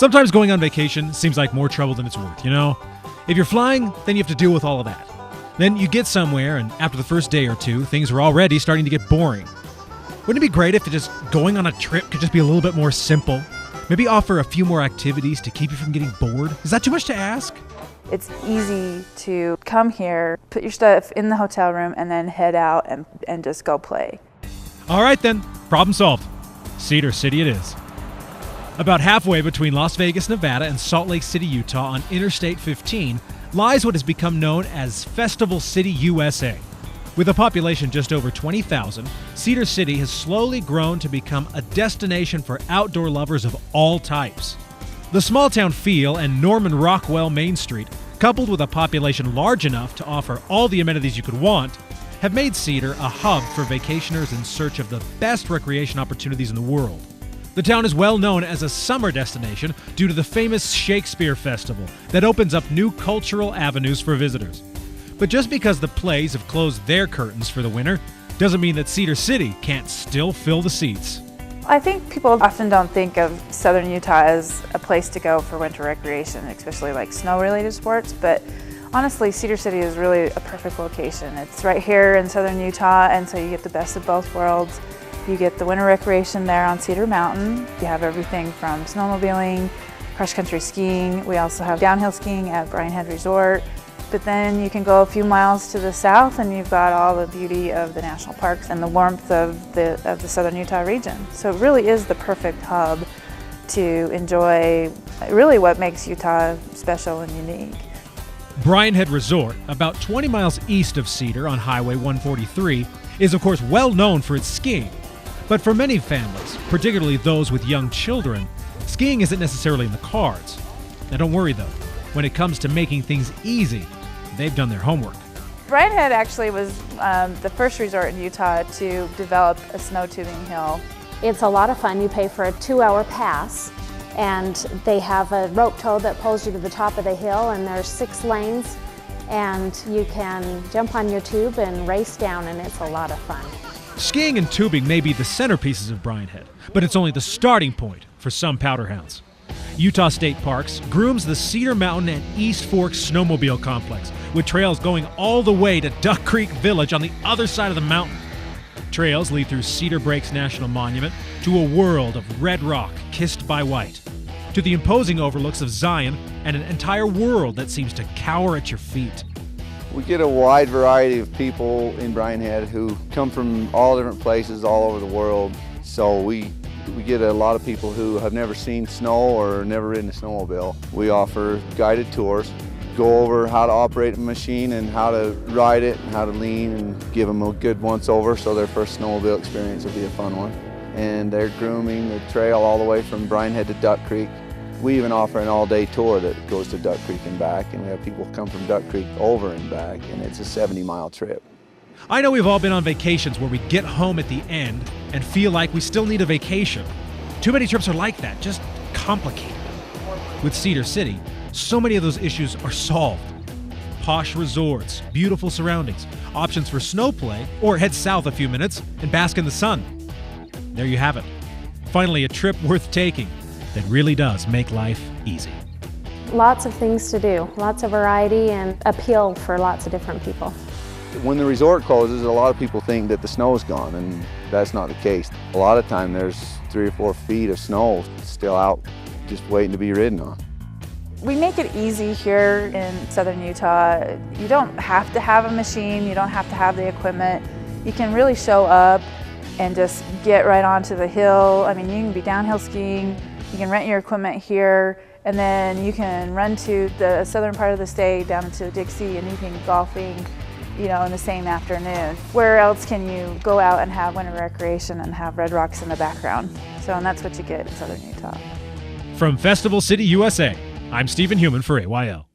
Sometimes going on vacation seems like more trouble than it's worth, you know? If you're flying, then you have to deal with all of that. Then you get somewhere, and after the first day or two, things are already starting to get boring. Wouldn't it be great if just going on a trip could just be a little bit more simple? Maybe offer a few more activities to keep you from getting bored? Is that too much to ask? It's easy to come here, put your stuff in the hotel room, and then head out and just go play. All right then, problem solved. Cedar City it is. About halfway between Las Vegas, Nevada and Salt Lake City, Utah on Interstate 15 lies what has become known as Festival City, USA. With a population just over 20,000, Cedar City has slowly grown to become a destination for outdoor lovers of all types. The small town feel and Norman Rockwell Main Street, coupled with a population large enough to offer all the amenities you could want, have made Cedar a hub for vacationers in search of the best recreation opportunities in the world. The town is well known as a summer destination due to the famous Shakespeare Festival that opens up new cultural avenues for visitors. But just because the plays have closed their curtains for the winter doesn't mean that Cedar City can't still fill the seats. I think people often don't think of southern Utah as a place to go for winter recreation, especially like snow-related sports, but honestly, Cedar City is really a perfect location. It's right here in southern Utah, and so you get the best of both worlds. You get the winter recreation there on Cedar Mountain. You have everything from snowmobiling, cross-country skiing. We also have downhill skiing at Bryan Head Resort. But then you can go a few miles to the south and you've got all the beauty of the national parks and the warmth of the southern Utah region. So it really is the perfect hub to enjoy really what makes Utah special and unique. Bryan Head Resort, about 20 miles east of Cedar on Highway 143, is of course well known for its skiing. But for many families, particularly those with young children, skiing isn't necessarily in the cards. Now don't worry though, when it comes to making things easy, they've done their homework. Bryan Head actually was the first resort in Utah to develop a snow tubing hill. It's a lot of fun. You pay for a 2-hour pass, and they have a rope tow that pulls you to the top of the hill, and there's 6 lanes, and you can jump on your tube and race down, and it's a lot of fun. Skiing and tubing may be the centerpieces of Bryan Head, but it's only the starting point for some powderhounds. Utah State Parks grooms the Cedar Mountain and East Fork Snowmobile Complex, with trails going all the way to Duck Creek Village on the other side of the mountain. Trails lead through Cedar Breaks National Monument to a world of red rock kissed by white, to the imposing overlooks of Zion and an entire world that seems to cower at your feet. We get a wide variety of people in Bryan Head who come from all different places all over the world. So we get a lot of people who have never seen snow or never ridden a snowmobile. We offer guided tours, go over how to operate a machine and how to ride it and how to lean, and give them a good once-over so their first snowmobile experience will be a fun one. And they're grooming the trail all the way from Bryan Head to Duck Creek. We even offer an all-day tour that goes to Duck Creek and back, and we have people come from Duck Creek over and back, and it's a 70-mile trip. I know we've all been on vacations where we get home at the end and feel like we still need a vacation. Too many trips are like that, just complicated. With Cedar City, so many of those issues are solved. Posh resorts, beautiful surroundings, options for snow play, or head south a few minutes and bask in the sun. There you have it. Finally, a trip worth taking that really does make life easy. Lots of things to do, lots of variety and appeal for lots of different people. When the resort closes, a lot of people think that the snow is gone, and that's not the case. A lot of time there's 3 or 4 feet of snow still out just waiting to be ridden on. We make it easy here in southern Utah. You don't have to have a machine, you don't have to have the equipment. You can really show up and just get right onto the hill. I mean, you can be downhill skiing, you can rent your equipment here, and then you can run to the southern part of the state down to Dixie, and you can golfing, you know, in the same afternoon. Where else can you go out and have winter recreation and have red rocks in the background? So, and that's what you get in southern Utah. From Festival City, USA, I'm Stephen Heumann for AYL.